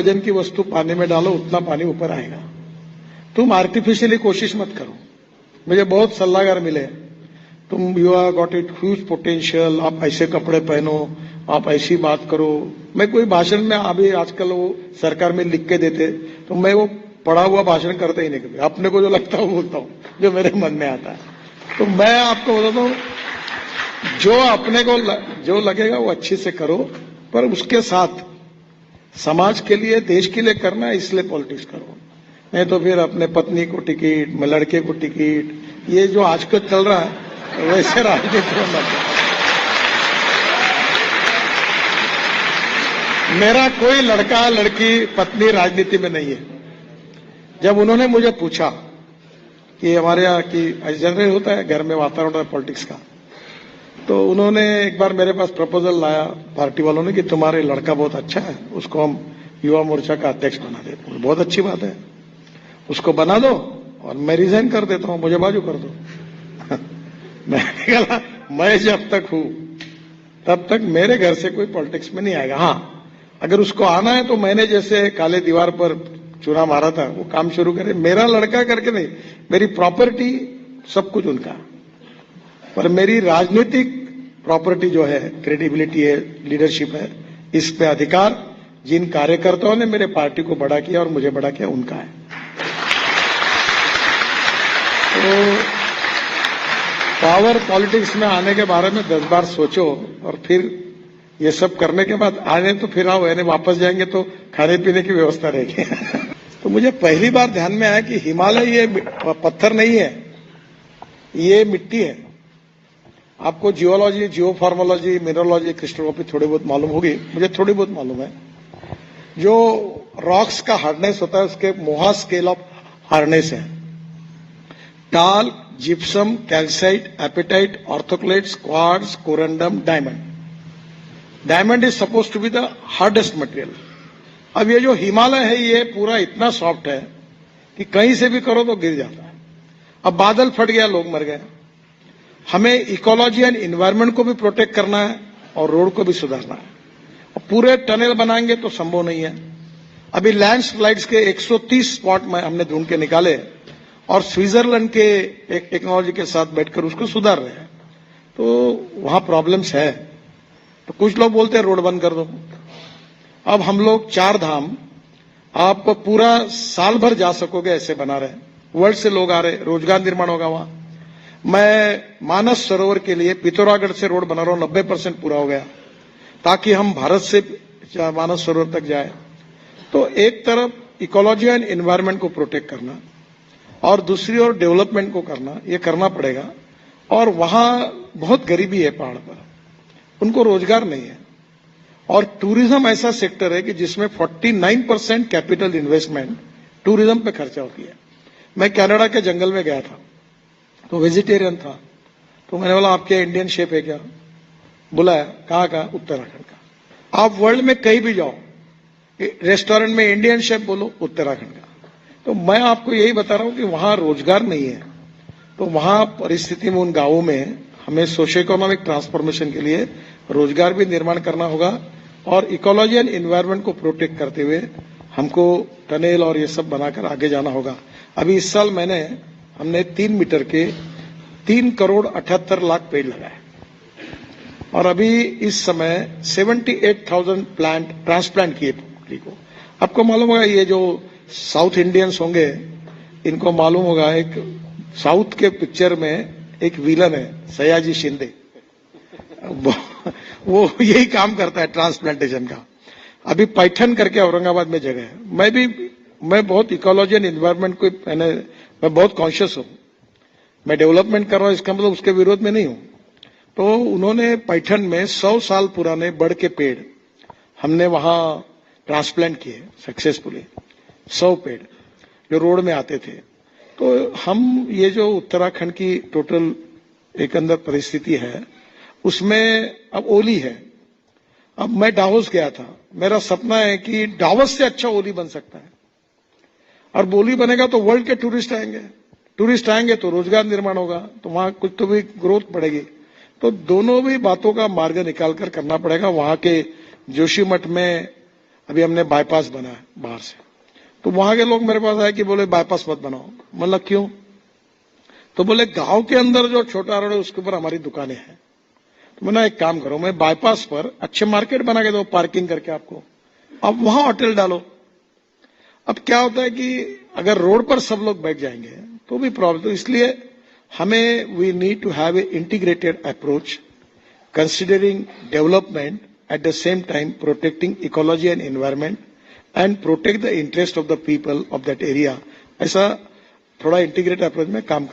वजन की वस्तु पानी में डालो उतना पानी ऊपर आएगा। तुम आर्टिफिशियली कोशिश मत करो। मुझे बहुत सलाहकार मिले, तुम you are got it huge potential, आप ऐसे कपड़े पहनो, आप ऐसी बात करो। मैं कोई भाषण में अभी आजकल वो सरकार में लिख के देते तो मैं वो पढ़ा हुआ भाषण करता ही नहीं कभी, अपने को जो लगता है वो बोलता हूँ, जो मेरे मन में आता है। तो मैं आपको बताता हूँ, जो अपने को जो लगेगा वो अच्छे से करो, पर उसके साथ समाज के लिए, देश के लिए करना है, इसलिए पॉलिटिक्स करो। नहीं तो फिर अपने पत्नी को टिकट, लड़के को टिकट, ये जो आजकल चल रहा है वैसे राजनीति में मत। मेरा कोई लड़का लड़की पत्नी राजनीति में नहीं है। जब उन्होंने मुझे पूछा कि हमारे यहाँ की जनरल होता है घर में वातावरण पॉलिटिक्स का, तो उन्होंने एक बार मेरे पास प्रपोजल लाया पार्टी वालों ने कि तुम्हारे लड़का बहुत अच्छा है, उसको हम युवा मोर्चा का अध्यक्ष बना देते। बहुत अच्छी बात है, उसको बना दो और मैं रिजाइन कर देता हूं, मुझे बाजू कर दो। मैंने कहा मैं जब तक हूं तब तक मेरे घर से कोई पॉलिटिक्स में नहीं आएगा। हाँ, अगर उसको आना है तो मैंने जैसे काले दीवार पर चूना मारा था वो काम शुरू करे। मेरा लड़का करके नहीं, मेरी प्रॉपर्टी सब कुछ उनका, पर मेरी राजनीतिक प्रॉपर्टी जो है, क्रेडिबिलिटी है, लीडरशिप है, इस पे अधिकार जिन कार्यकर्ताओं ने मेरे पार्टी को बड़ा किया और मुझे बड़ा किया उनका है। तो पावर पॉलिटिक्स में आने के बारे में 10 बार सोचो और फिर ये सब करने के बाद आने तो फिर आओ, यानी वापस जाएंगे तो खाने पीने की व्यवस्था रहेगी। तो मुझे पहली बार ध्यान में आया कि हिमालय ये पत्थर नहीं है, ये मिट्टी है। आपको जियोलॉजी, जियोफार्मोलॉजी, मिनरोलॉजी, क्रिस्टलोग्राफी थोड़ी बहुत मालूम होगी, मुझे थोड़ी बहुत मालूम है। जो रॉक्स का हार्डनेस होता है उसके मोहा स्केल ऑफ हार्डनेस है। Talc, gypsum, calcite, apatite, orthoclase, quartz, corundum, diamond. Diamond is suppose to be the hardest material. अब ये जो हिमालय है ये पूरा इतना सॉफ्ट है कि कहीं से भी करो तो गिर जाता है। अब बादल फट गया, लोग मर गए। हमें इकोलॉजी एंड इन्वायरमेंट को भी प्रोटेक्ट करना है और रोड को भी सुधारना है। और पूरे टनल बनाएंगे तो संभव नहीं है। अभी लैंडस्लाइड्स के 130 स्पॉट में हमने ढूंढ के निकाले और स्विट्जरलैंड के एक टेक्नोलॉजी के साथ बैठकर उसको सुधार रहे हैं। तो वहां प्रॉब्लम्स है। तो कुछ लोग बोलते हैं रोड बंद कर दो। अब हम लोग 4 धाम आप पूरा साल भर जा सकोगे ऐसे बना रहे हैं। वर्ल्ड से लोग आ रहे, रोजगार निर्माण होगा वहां। मैं मानस सरोवर के लिए पिथौरागढ़ से रोड बना रहा हूं, 90% पूरा हो गया, ताकि हम भारत से मानस सरोवर तक जाए। तो एक तरफ इकोलॉजी एंड एनवायरनमेंट को प्रोटेक्ट करना और दूसरी ओर डेवलपमेंट को करना, ये करना पड़ेगा। और वहां बहुत गरीबी है पहाड़ पर, उनको रोजगार नहीं है। और टूरिज्म ऐसा सेक्टर है कि जिसमें 49% कैपिटल इन्वेस्टमेंट टूरिज्म पे खर्चा होती है। मैं कनाडा के जंगल में गया था, तो वेजिटेरियन था, तो मैंने बोला आपके इंडियन शेफ है क्या? बुलाया, कहाँ का? उत्तराखंड का। आप वर्ल्ड में कहीं भी जाओ, रेस्टोरेंट में इंडियन शेफ बोलो, उत्तराखंड का। तो मैं आपको यही बता रहा हूं कि वहां रोजगार नहीं है। तो वहां परिस्थिति में, उन गांवों में हमें सोशो इकोनॉमिक ट्रांसफॉर्मेशन के लिए रोजगार भी निर्माण करना होगा और इकोलॉजी एंड एनवायरनमेंट को प्रोटेक्ट करते हुए हमको टनल और ये सब बनाकर आगे जाना होगा। अभी इस साल हमने 3 मीटर के 3 करोड़ 78 लाख पेड़ लगाए और अभी इस समय 78,000 प्लांट ट्रांसप्लांट किए पब्लिक को। आपको मालूम होगा, ये जो साउथ इंडियंस होंगे इनको मालूम होगा, एक साउथ के पिक्चर में एक विलन है सयाजी शिंदे, वो यही काम करता है ट्रांसप्लांटेशन का। अभी पैठन करके औरंगाबाद में जगह है। मैं बहुत इकोलॉजी एंड एनवायरनमेंट को मैं बहुत कॉन्शियस हूं। मैं डेवलपमेंट कर रहा हूं, इसका मतलब उसके विरोध में नहीं हूं। तो उन्होंने पैठन में 100 साल पुराने बड़ के पेड़ हमने वहां ट्रांसप्लांट किए सक्सेसफुली, 100 पेड़ जो रोड में आते थे। तो हम ये जो उत्तराखंड की टोटल एक अंदर परिस्थिति है उसमें अब ओली है। अब मैं डावोस गया था, मेरा सपना है कि डावोस से अच्छा ओली बन सकता है। और बोली बनेगा तो वर्ल्ड के टूरिस्ट आएंगे तो रोजगार निर्माण होगा, तो वहां कुछ तो भी ग्रोथ बढ़ेगी। तो दोनों भी बातों का मार्ग निकालकर करना पड़ेगा। वहां के जोशीमठ में अभी हमने बाईपास बना है बाहर से, तो वहां के लोग मेरे पास आए कि बोले बाईपास मत बनाओ। मतलब क्यों? तो बोले गांव के अंदर जो छोटा रोड है उसके ऊपर हमारी दुकानें हैं। तो मैंने एक काम करो, मैं बाईपास पर अच्छे मार्केट बना के दो पार्किंग करके आपको, आप वहां होटल डालो। अब क्या होता है कि अगर रोड पर सब लोग बैठ जाएंगे तो भी प्रॉब्लम। तो इसलिए हमें we need to have a integrated approach considering development at the same time protecting ecology and environment and protect the interest of the people of that area। ऐसा थोड़ा इंटीग्रेटेड अप्रोच में काम कर